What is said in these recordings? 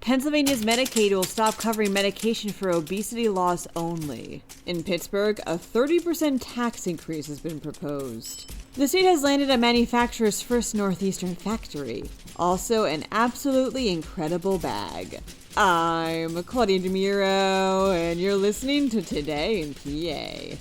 Pennsylvania's Medicaid will stop covering medication for obesity loss only. In Pittsburgh, a 30% tax increase has been proposed. The state has landed a manufacturer's first Northeastern factory. Also, an absolutely incredible bag. I'm Claudia Dimuro, and you're listening to Today in PA.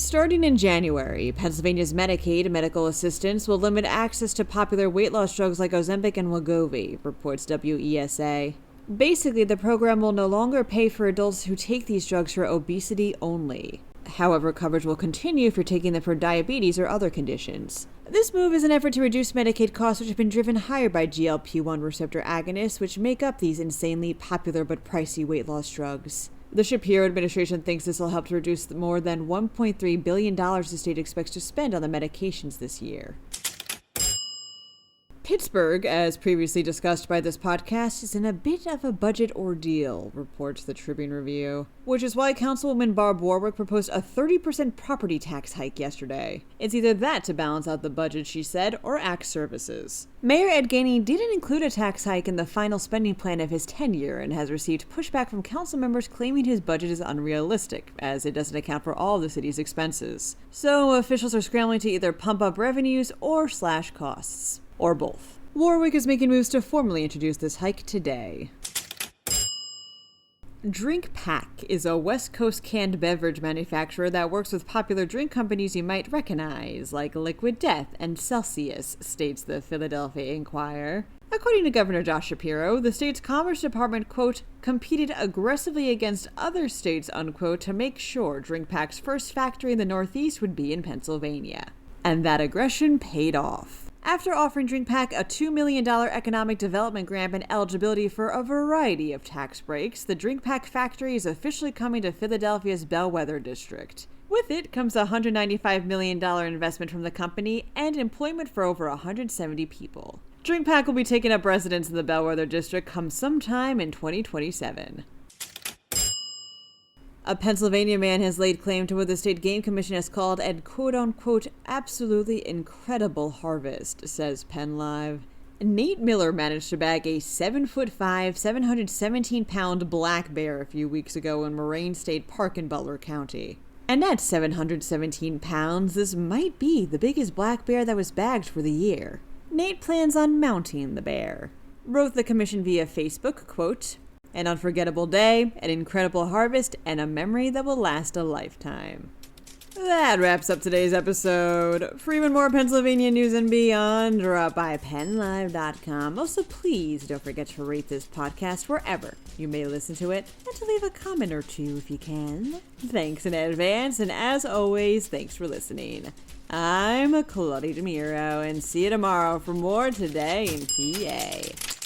Starting in January, Pennsylvania's Medicaid medical assistance will limit access to popular weight loss drugs like Ozempic and Wegovy, reports WESA. Basically, the program will no longer pay for adults who take these drugs for obesity only. However, coverage will continue if you're taking them for diabetes or other conditions. This move is an effort to reduce Medicaid costs, which have been driven higher by GLP-1 receptor agonists, which make up these insanely popular but pricey weight loss drugs. The Shapiro administration thinks this will help to reduce more than $1.3 billion the state expects to spend on the medications this year. Pittsburgh, as previously discussed by this podcast, is in a bit of a budget ordeal, reports the Tribune Review, which is why Councilwoman Barb Warwick proposed a 30% property tax hike yesterday. It's either that to balance out the budget, she said, or axe services. Mayor Ed Gainey didn't include a tax hike in the final spending plan of his tenure and has received pushback from council members claiming his budget is unrealistic, as it doesn't account for all the city's expenses. So officials are scrambling to either pump up revenues or slash costs. Or both. Warwick is making moves to formally introduce this hike today. Drink Pack is a West Coast canned beverage manufacturer that works with popular drink companies you might recognize, like Liquid Death and Celsius, states the Philadelphia Inquirer. According to Governor Josh Shapiro, the state's Commerce Department, quote, competed aggressively against other states, unquote, to make sure Drink Pack's first factory in the Northeast would be in Pennsylvania. And that aggression paid off. After offering Drink Pack a $2 million economic development grant and eligibility for a variety of tax breaks, the Drink Pack factory is officially coming to Philadelphia's Bellwether district. With it comes a $195 million investment from the company and employment for over 170 people. Drink Pack will be taking up residence in the Bellwether district come sometime in 2027. A Pennsylvania man has laid claim to what the state game commission has called a quote-unquote absolutely incredible harvest, says PennLive. Nate Miller managed to bag a 7'5", 717-pound black bear a few weeks ago in Moraine State Park in Butler County. And at 717 pounds, this might be the biggest black bear that was bagged for the year. Nate plans on mounting the bear. Wrote the commission via Facebook, quote, an unforgettable day, an incredible harvest, and a memory that will last a lifetime. That wraps up today's episode. For even more Pennsylvania news and beyond, drop by PennLive.com. Also, please don't forget to rate this podcast wherever you may listen to it, and to leave a comment or two if you can. Thanks in advance, and as always, thanks for listening. I'm Claudia Dimuro, and see you tomorrow for more Today in PA.